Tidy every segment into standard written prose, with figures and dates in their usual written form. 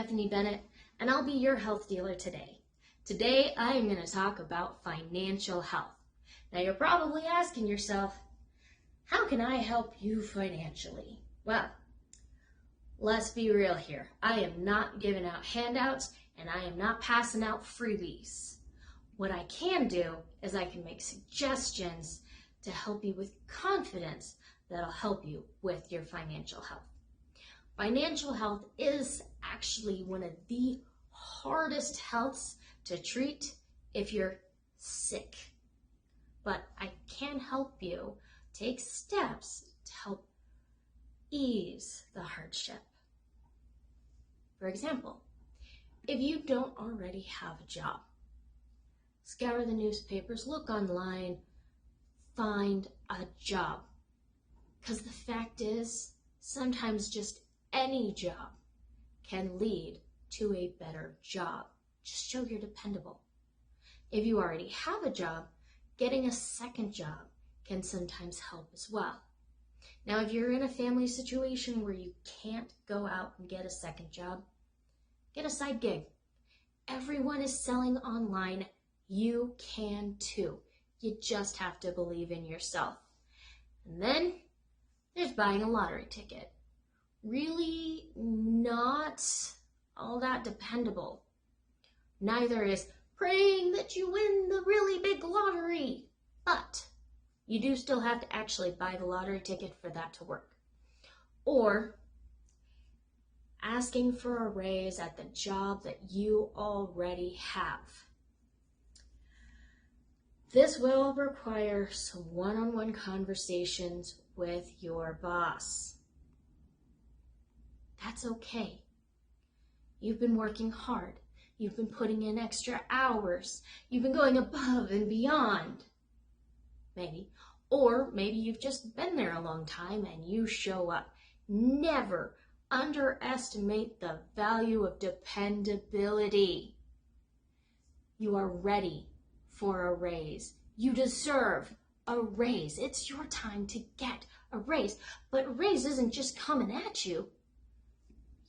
Bethany Bennett, and I'll be your health dealer today. Today, I am going to talk about financial health. Now, you're probably asking yourself, how can I help you financially? Well, let's be real here. I am not giving out handouts, and I am not passing out freebies. What I can do is I can make suggestions to help you with confidence that'll help you with your financial health. Financial health is actually one of the hardest healths to treat if you're sick. But I can help you take steps to help ease the hardship. For example, if you don't already have a job, scour the newspapers, look online, find a job. Because the fact is, sometimes just any job can lead to a better job. Just show you're dependable. If you already have a job, getting a second job can sometimes help as well. Now, if you're in a family situation where you can't go out and get a second job, get a side gig. Everyone is selling online. You can too. You just have to believe in yourself. And then there's buying a lottery ticket. Really not all that dependable. Neither is praying that you win the really big lottery. But you do still have to actually buy the lottery ticket for that to work. Or asking for a raise at the job that you already have. This will require some one-on-one conversations with your boss. That's okay. You've been working hard. You've been putting in extra hours. You've been going above and beyond. Maybe. Or maybe you've just been there a long time and you show up. Never underestimate the value of dependability. You are ready for a raise. You deserve a raise. It's your time to get a raise. But a raise isn't just coming at you.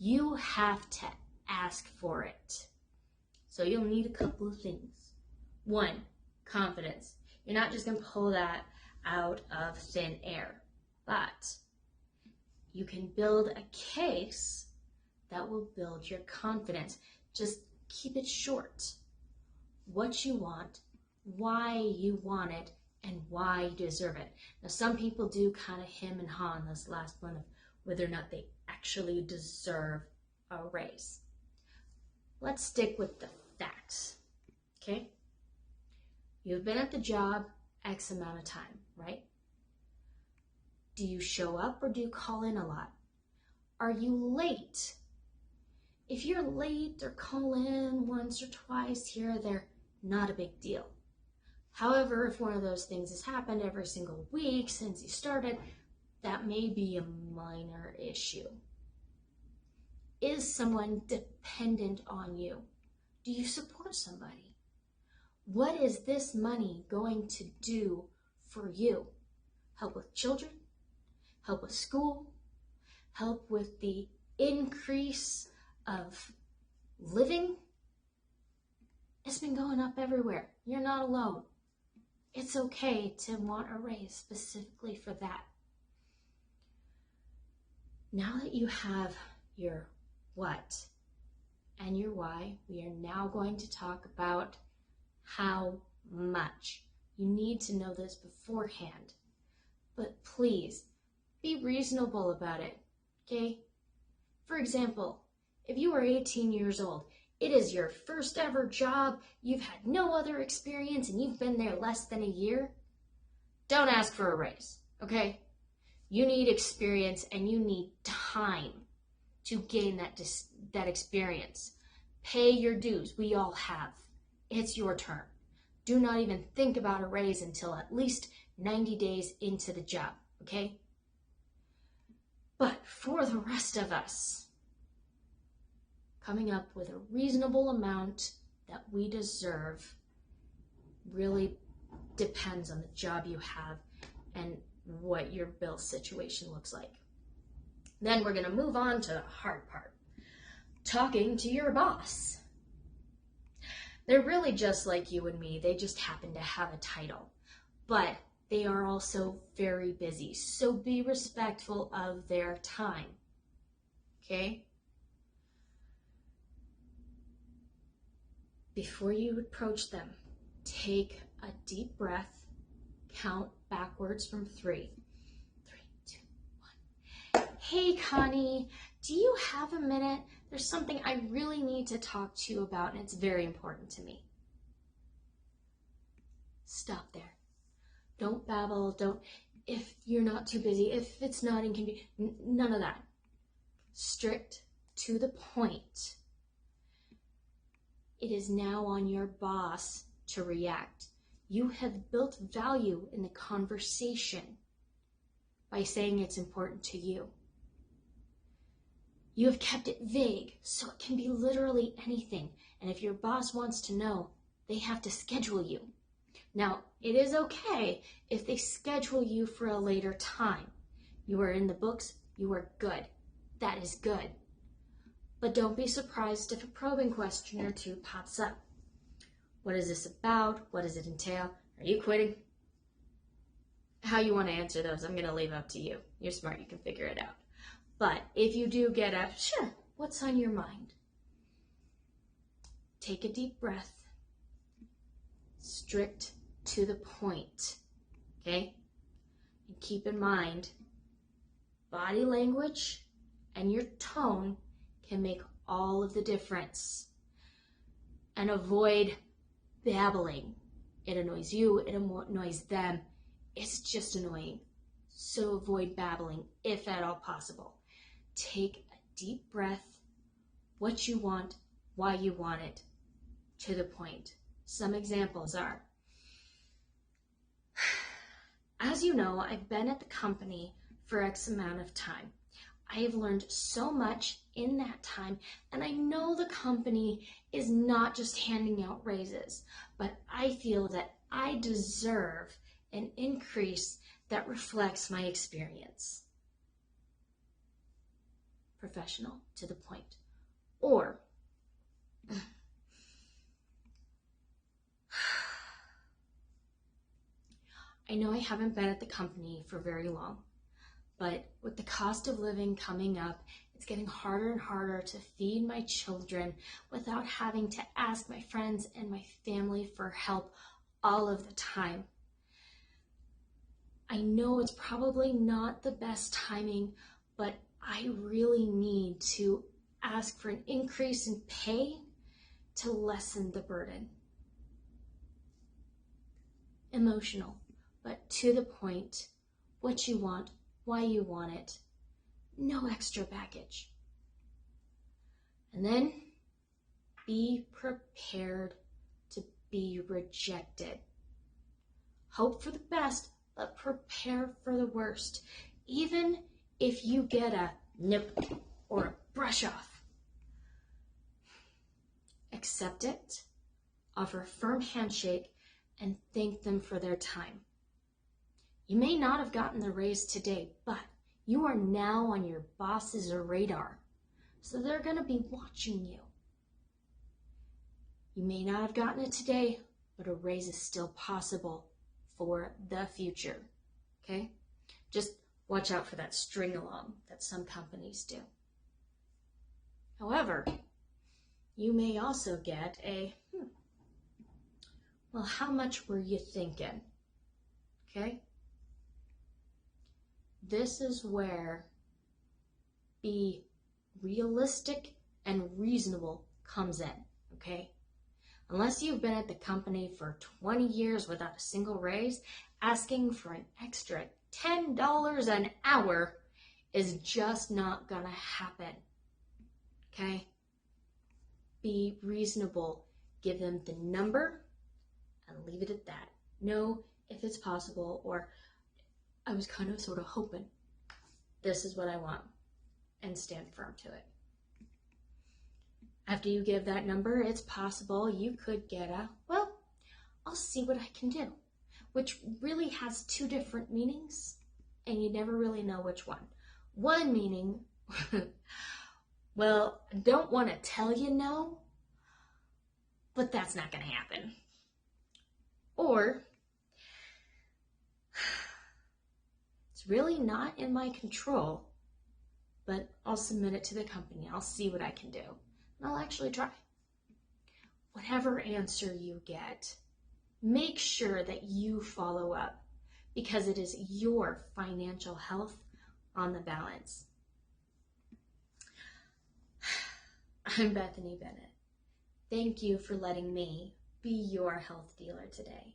You have to ask for it. So you'll need a couple of things. One, confidence. You're not just going to pull that out of thin air, but you can build a case that will build your confidence. Just keep it short. What you want, why you want it, and why you deserve it. Now, some people do kind of hem and haw on this last one of whether or not they actually deserve a raise. Let's stick with the facts, okay? You've been at the job X amount of time, right? Do you show up or do you call in a lot? Are you late? If you're late or call in once or twice here or there, not a big deal. However, if one of those things has happened every single week since you started, that may be a minor issue. Is someone dependent on you? Do you support somebody? What is this money going to do for you? Help with children? Help with school? Help with the increase of living? It's been going up everywhere. You're not alone. It's okay to want a raise specifically for that. Now that you have your what and your why, we are now going to talk about how much. You need to know this beforehand. But please, be reasonable about it, okay? For example, if you are 18 years old, it is your first ever job, you've had no other experience, and you've been there less than a year, don't ask for a raise, okay? You need experience and you need time to gain that experience. Pay your dues. We all have. It's your turn. Do not even think about a raise until at least 90 days into the job, okay? But for the rest of us, coming up with a reasonable amount that we deserve really depends on the job you have and what your bill situation looks like. Then we're going to move on to the hard part. talking to your boss. They're really just like you and me. They just happen to have a title, but they are also very busy. So be respectful of their time. Okay? Before you approach them, take a deep breath, count backwards from 3. 3, 2, 1. Hey, Connie, do you have a minute? There's something I really need to talk to you about, and it's very important to me. Stop there. Don't babble. If you're not too busy, if it's not inconvenient, none of that. Strict to the point. It is now on your boss to react. You have built value in the conversation by saying it's important to you. You have kept it vague, so it can be literally anything. And if your boss wants to know, they have to schedule you. Now, it is okay if they schedule you for a later time. You are in the books, you are good. That is good. But don't be surprised if a probing question or two pops up. What is this about? What does it entail? Are you quitting? How you want to answer those, I'm going to leave up to you. You're smart, you can figure it out. But if you do get a, sure, what's on your mind? Take a deep breath. Strict to the point, okay? And keep in mind, body language and your tone can make all of the difference. And avoid babbling. It annoys you, it annoys them. It's just annoying. So avoid babbling if at all possible. Take a deep breath, what you want, why you want it, to the point. Some examples are, as you know, I've been at the company for X amount of time. I have learned so much in that time, and I know the company is not just handing out raises, but I feel that I deserve an increase that reflects my experience. Professional, to the point. Or, I know I haven't been at the company for very long, but with the cost of living coming up, it's getting harder and harder to feed my children without having to ask my friends and my family for help all of the time. I know it's probably not the best timing, but I really need to ask for an increase in pay to lessen the burden. Emotional, but to the point, what you want, why you want it, no extra baggage. And then be prepared to be rejected. Hope for the best, but prepare for the worst. Even if you get a nope or a brush off, accept it, offer a firm handshake, and thank them for their time. You may not have gotten the raise today, but you are now on your boss's radar, so they're going to be watching you. You may not have gotten it today, but a raise is still possible for the future, okay? Just watch out for that string along that some companies do. However, you may also get a, well, how much were you thinking? Okay? This is where be realistic and reasonable comes in, okay? Unless you've been at the company for 20 years without a single raise, asking for an extra $10 an hour is just not gonna happen, okay? Be reasonable. Give them the number and leave it at that. Know if it's possible, or I was kind of sort of hoping this is what I want, and stand firm to it. After you give that number, it's possible you could get a, well, I'll see what I can do, which really has two different meanings, and you never really know which one. One meaning, Well, I don't want to tell you no, but that's not going to happen. Or, it's really not in my control, but I'll submit it to the company. I'll see what I can do. And I'll actually try. Whatever answer you get, make sure that you follow up because it is your financial health on the balance. I'm Bethany Bennett. Thank you for letting me be your health dealer today.